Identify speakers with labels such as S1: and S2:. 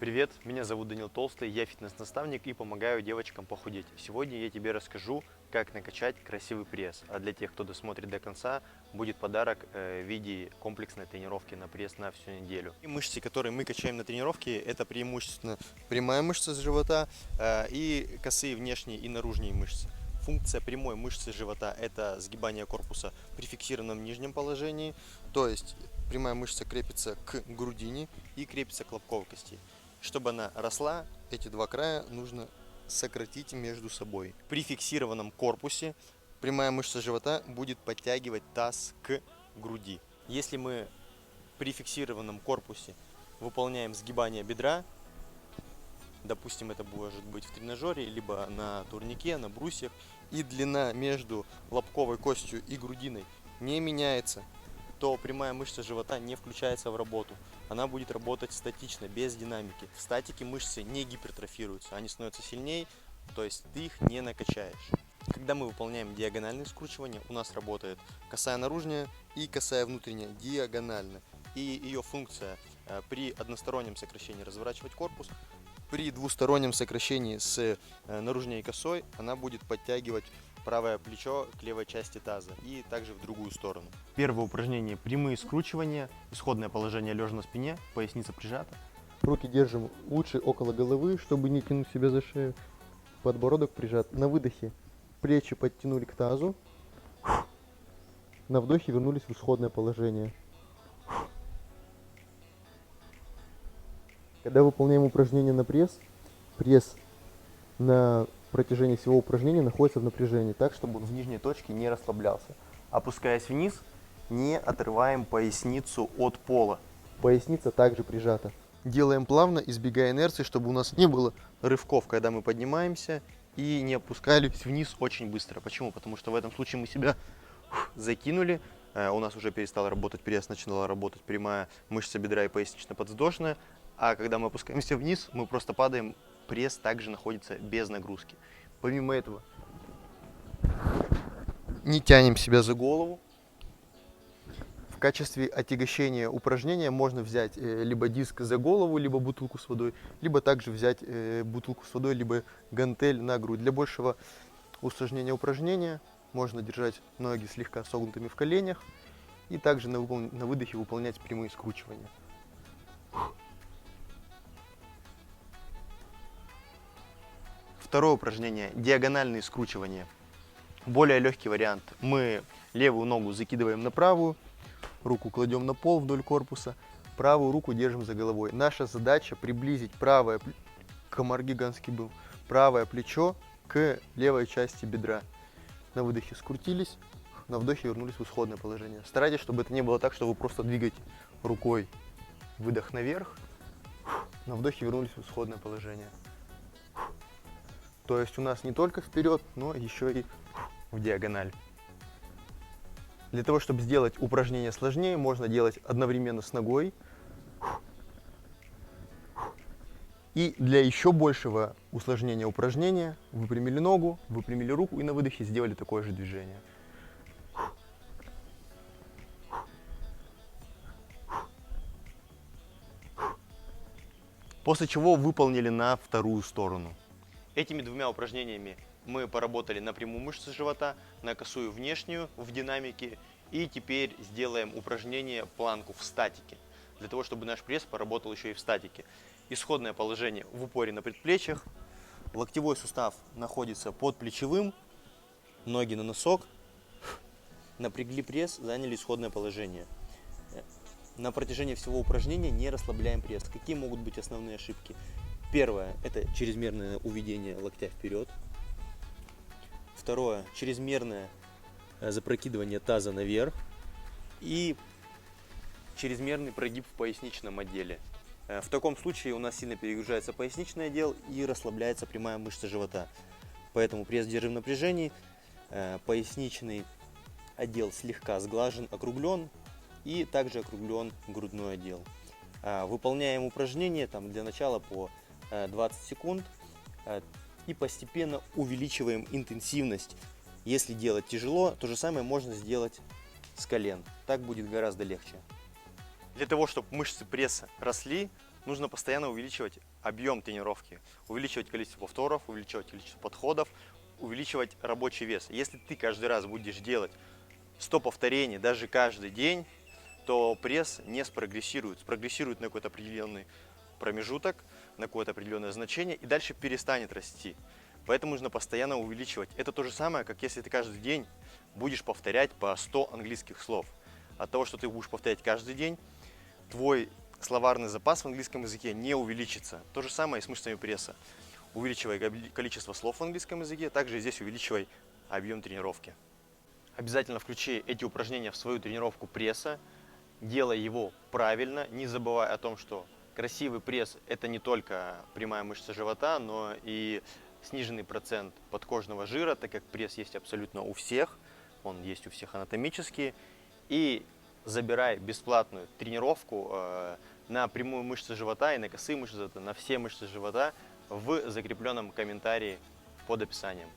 S1: Привет, меня зовут Данил Толстый, я фитнес-наставник и помогаю девочкам похудеть. Сегодня я тебе расскажу, как накачать красивый пресс. А для тех, кто досмотрит до конца, будет подарок в виде комплексной тренировки на пресс на всю неделю. И мышцы, которые мы качаем на тренировке, это преимущественно прямая мышца с живота и косые внешние и наружные мышцы. Функция прямой мышцы живота – это сгибание корпуса при фиксированном нижнем положении, то есть прямая мышца крепится к грудине и крепится к лобковой кости. Чтобы она росла, эти два края нужно сократить между собой. При фиксированном корпусе прямая мышца живота будет подтягивать таз к груди. Если мы при фиксированном корпусе выполняем сгибание бедра, допустим, это может быть в тренажере, либо на турнике, на брусьях, и длина между лобковой костью и грудиной не меняется, то прямая мышца живота не включается в работу. Она будет работать статично, без динамики. В статике мышцы не гипертрофируются, они становятся сильнее, то есть ты их не накачаешь. Когда мы выполняем диагональные скручивания, у нас работает косая наружная и косая внутренняя диагонально. И ее функция при одностороннем сокращении разворачивать корпус, при двустороннем сокращении с наружной косой она будет подтягивать правое плечо к левой части таза и также в другую сторону. Первое упражнение – прямые скручивания, исходное положение лежа на спине, поясница прижата.
S2: Руки держим лучше около головы, чтобы не тянуть себя за шею. Подбородок прижат. На выдохе плечи подтянули к тазу. На вдохе вернулись в исходное положение. Когда выполняем упражнение на пресс на протяжении всего упражнения находится в напряжении, так, чтобы он в нижней точке не расслаблялся.
S1: Опускаясь вниз, не отрываем поясницу от пола.
S2: Поясница также прижата.
S1: Делаем плавно, избегая инерции, чтобы у нас не было рывков, когда мы поднимаемся, и не опускались вниз очень быстро. Почему? Потому что в этом случае мы себя закинули, у нас уже перестал работать пресс, начала работать прямая мышца бедра и пояснично-подвздошная, а когда мы опускаемся вниз, мы просто падаем, пресс также находится без нагрузки. Помимо этого, не тянем себя за голову. В качестве отягощения упражнения можно взять либо диск за голову, либо бутылку с водой, либо также взять бутылку с водой, либо гантель на грудь. Для большего усложнения упражнения можно держать ноги слегка согнутыми в коленях и также на выдохе выполнять прямые скручивания. Второе упражнение – диагональные скручивания. Более легкий вариант. Мы левую ногу закидываем на правую, руку кладем на пол вдоль корпуса, правую руку держим за головой. Наша задача приблизить правое плечо к левой части бедра. На выдохе скрутились, на вдохе вернулись в исходное положение. Старайтесь, чтобы это не было так, что вы просто двигаете рукой. Выдох наверх, на вдохе вернулись в исходное положение. То есть у нас не только вперед, но еще и в диагональ. Для того, чтобы сделать упражнение сложнее, можно делать одновременно с ногой. И для еще большего усложнения упражнения выпрямили ногу, выпрямили руку и на выдохе сделали такое же движение. После чего выполнили на вторую сторону. Этими двумя упражнениями мы поработали на прямую мышцу живота, на косую внешнюю в динамике. И теперь сделаем упражнение планку в статике, для того, чтобы наш пресс поработал еще и в статике. Исходное положение в упоре на предплечьях. Локтевой сустав находится под плечевым, ноги на носок. Напрягли пресс, заняли исходное положение. На протяжении всего упражнения не расслабляем пресс. Какие могут быть основные ошибки? Первое – это чрезмерное уведение локтя вперед. Второе – чрезмерное запрокидывание таза наверх. И чрезмерный прогиб в поясничном отделе. В таком случае у нас сильно перегружается поясничный отдел и расслабляется прямая мышца живота. Поэтому пресс держим в напряжении. Поясничный отдел слегка сглажен, округлен. И также округлен грудной отдел. Выполняем упражнение для начала по 20 секунд и постепенно увеличиваем интенсивность. Если делать тяжело, то же самое можно сделать с колен. Так будет гораздо легче. Для того, чтобы мышцы пресса росли, нужно постоянно увеличивать объем тренировки, увеличивать количество повторов, увеличивать количество подходов, увеличивать рабочий вес. Если ты каждый раз будешь делать 100 повторений даже каждый день, то пресс не спрогрессирует. Спрогрессирует на какой-то определенный промежуток, на какое-то определенное значение и дальше перестанет расти. Поэтому нужно постоянно увеличивать. Это то же самое, как если ты каждый день будешь повторять по 100 английских слов. От того, что ты будешь повторять каждый день, твой словарный запас в английском языке не увеличится. То же самое и с мышцами пресса. Увеличивай количество слов в английском языке, также и здесь увеличивай объем тренировки. Обязательно включи эти упражнения в свою тренировку пресса, делай его правильно, не забывай о том, что красивый пресс – это не только прямая мышца живота, но и сниженный процент подкожного жира, так как пресс есть абсолютно у всех, он есть у всех анатомически. И забирай бесплатную тренировку на прямую мышцу живота и на косые мышцы живота, на все мышцы живота в закрепленном комментарии под описанием.